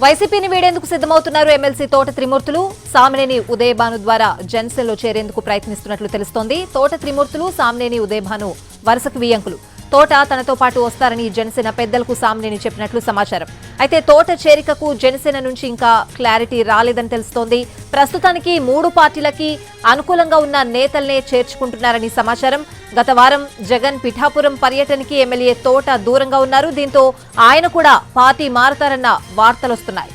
వైసీపీని వీడేందుకు సిద్ధమవుతున్నారు ఎమ్మెల్సీ తోట త్రిమూర్తులు. సామినేని ఉదయభాను ద్వారా జనసేనలో చేరేందుకు ప్రయత్నిస్తున్నట్లు తెలుస్తోంది. తోట త్రిమూర్తులు, సామినేని ఉదయభాను వరుసకు వియ్యంకులు. తోట తనతో పాటు వస్తారని జనసేన పెద్దలకు సామినేని చెప్పినట్లు సమాచారం. అయితే తోట చేరికకు జనసేన నుంచి ఇంకా క్లారిటీ రాలేదని తెలుస్తోంది. ప్రస్తుతానికి 3 పార్టీలకి అనుకూలంగా ఉన్న నేతల్నే చేర్చుకుంటున్నారని సమాచారం. గత వారం జగన్ పిఠాపురం పర్యటనకి ఎమ్మెల్యే తోట దూరంగా ఉన్నారు. దీంతో ఆయన కూడా పార్టీ మారతారన్న వార్తలొస్తున్నాయి.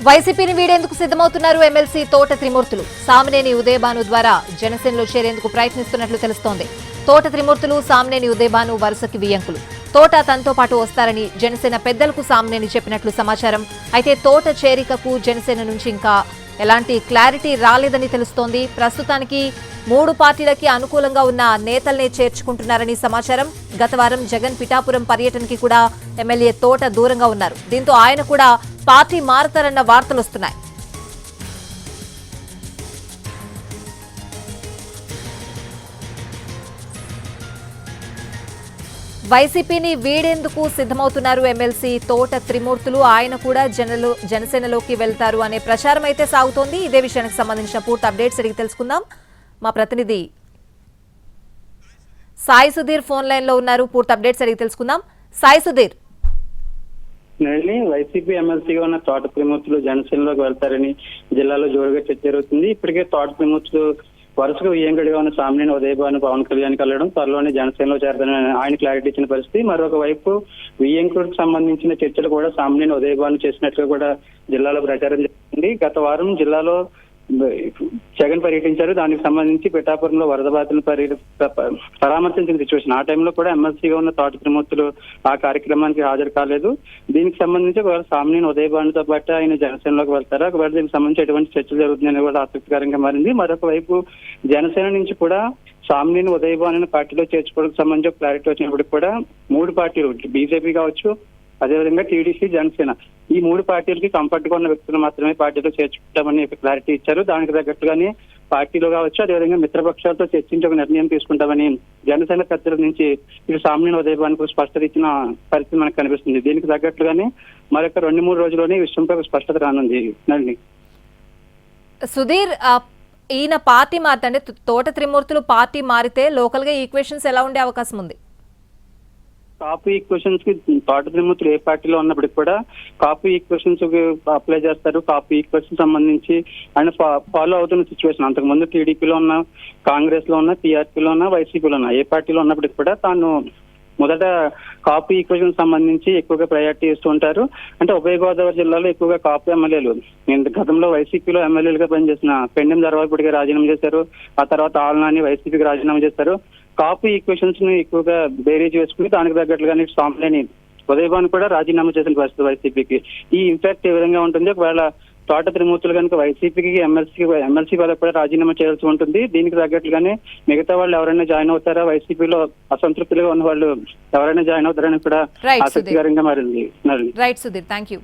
వైసీపీని వీడేందుకు సిద్ధమవుతున్నారు ఎమ్మెల్సీ తోట త్రిమూర్తులు. సామినేని ఉదయభాను ద్వారా జనసేనలో చేరేందుకు ప్రయత్నిస్తున్నట్లు తెలుస్తోంది. తోట త్రిమూర్తులు, సామినేని ఉదయభాను వరుసకి వియ్యంకులు. తోట తనతో పాటు వస్తారని జనసేన పెద్దలకు సామినేని చెప్పినట్లు సమాచారం. అయితే తోట చేరికకు జనసేన నుంచి ఇంకా ఎలాంటి క్లారిటీ రాలేదని తెలుస్తోంది. ప్రస్తుతానికి 3 పార్టీలకి అనుకూలంగా ఉన్న నేతల్నే చేర్చుకుంటున్నారని సమాచారం. గత వారం జగన్ పిఠాపురం పర్యటనకి కూడా ఎమ్మెల్యే తోట దూరంగా ఉన్నారు. దీంతో ఆయన కూడా పార్టీ మారతారన్న వార్తలొస్తున్నాయి. వైసీపీని వీడేందుకు సిద్ధమవుతున్నారు ఎమ్మెల్సీ తోట త్రిమూర్తులు. ఆయన కూడా జనసేనలోకి వెళ్తారు అనే ప్రచారం అయితే సాగుతోంది. ఇదే విషయానికి సంబంధించిన పూర్తి అప్డేట్స్ అడిగి తెలుసుకుందాం. మా ప్రతినిధి సాయి సుధీర్ ఫోన్ లైన్ లో ఉన్నారు. పూర్తి అప్డేట్స్ అడిగి తెలుసుకుందాం. సాయి సుధీర్, వైసీపీ ఎమ్మెల్సీగా ఉన్న తోట త్రిమూర్తులు జనసేనలోకి వెళ్తారని జిల్లాలో జోరుగా చర్చ జరుగుతుంది. ఇప్పటికే తోట త్రిమూర్తులు వరుసగా వియ్యంకుడిగా ఉన్న సామినేని ఉదయభాను పవన్ కళ్యాణ్ కలవడం, త్వరలోనే జనసేనలో చేరతారని ఆయన క్లారిటీ ఇచ్చిన పరిస్థితి. మరొక వైపు వియ్యంకుడికి సంబంధించిన చర్చలు కూడా సామినేని ఉదయభాను చేసినట్లుగా కూడా జిల్లాలో ప్రచారం జరుగుతుంది. గత వారం జిల్లాలో జగన్ పర్యటించారు. దానికి సంబంధించి పిఠాపురంలో వరద బాధితులను పరామర్శించిన సిచ్యువేషన్. ఆ టైంలో కూడా ఎమ్మెల్సీగా ఉన్న తోట త్రిమూర్తులు ఆ కార్యక్రమానికి హాజరు కాలేదు. దీనికి సంబంధించి ఒకవేళ సామినేని ఉదయభానుతో పాటు ఆయన జనసేనలోకి వెళ్తారు. ఒకవేళ దీనికి సంబంధించి ఎటువంటి చర్చలు జరుగుతున్నాయని కూడా ఆసక్తికరంగా మారింది. మరొక వైపు జనసేన నుంచి కూడా సామినేని ఉదయభాను పార్టీలో చేర్చుకోవడానికి సంబంధించి క్లారిటీ వచ్చినప్పటికి కూడా 3 పార్టీలు, బీజేపీ కావచ్చు, అదేవిధంగా టీడీపీ, జనసేన, ఈ 3 పార్టీలకి కంఫర్ట్ గా ఉన్న వ్యక్తులు మాత్రమే పార్టీలో చేర్చుకుంటామని క్లారిటీ ఇచ్చారు. దానికి తగ్గట్టుగానే పార్టీలో కావచ్చు, అదేవిధంగా మిత్రపక్షాలతో చర్చించి ఒక నిర్ణయం తీసుకుంటామని జనసేన పెద్దల నుంచి ఇటు సామినేని ఉదయభానుకు స్పష్టత ఇచ్చిన పరిస్థితి మనకు కనిపిస్తుంది. దీనికి తగ్గట్టుగానే మరొక 2-3 రోజుల్లోనే ఈ విషయంపై స్పష్టత రానుంది. సుధీర్, ఈయన పార్టీ మారితే, తోట త్రిమూర్తులు పార్టీ మారితే లోకల్ గా ఈక్వేషన్స్ ఎలా ఉండే అవకాశం ఉంది? కాపు ఈక్వేషన్స్ కి తోట త్రిమూర్తులు ఏ పార్టీలో ఉన్నప్పటికీ కూడా కాపు ఈక్వేషన్స్ అప్లై చేస్తారు. కాపు ఈక్వేషన్ సంబంధించి ఆయన ఫాలో అవుతున్న సిచ్యువేషన్. అంతకుముందు టీడీపీలో ఉన్న, కాంగ్రెస్ లో ఉన్న, టీఆర్పీలో ఉన్న, వైసీపీలో ఉన్న ఏ పార్టీలో ఉన్నప్పటికీ కూడా తాను మొదట కాపు ఈక్వేషన్ సంబంధించి ఎక్కువగా ప్రయారిటీ ఇస్తూ ఉంటారు. అంటే ఉభయ గోదావరి జిల్లాలో ఎక్కువగా కాపు ఎమ్మెల్యేలు, నేను గతంలో వైసీపీలో ఎమ్మెల్యేలుగా పనిచేసిన పెండెం దర్వాపూడికి రాజీనామా చేశారు. ఆ తర్వాత ఆలనాని వైసీపీకి రాజీనామా చేశారు. కాపు ఈక్వేషన్స్ ని ఎక్కువగా బేరీజ్ వేసుకుని దానికి తగ్గట్లుగానే సామినేని ఉదయభాను కూడా రాజీనామా చేసిన పరిస్థితి వైసీపీకి. ఈ ఇంపాక్ట్ ఏ విధంగా ఉంటుంది? ఒకవేళ తోట త్రిమూర్తులు కనుక వైసీపీకి ఎమ్మెల్సీ పదవి కూడా రాజీనామా చేయాల్సి ఉంటుంది. దీనికి తగ్గట్లుగానే మిగతా వాళ్ళు ఎవరైనా జాయిన్ అవుతారా, వైసీపీలో అసంతృప్తిగా ఉన్న వాళ్ళు ఎవరైనా జాయిన్ అవుతారని కూడా ఆసక్తికరంగా మారింది. Right Sudheer, thank you.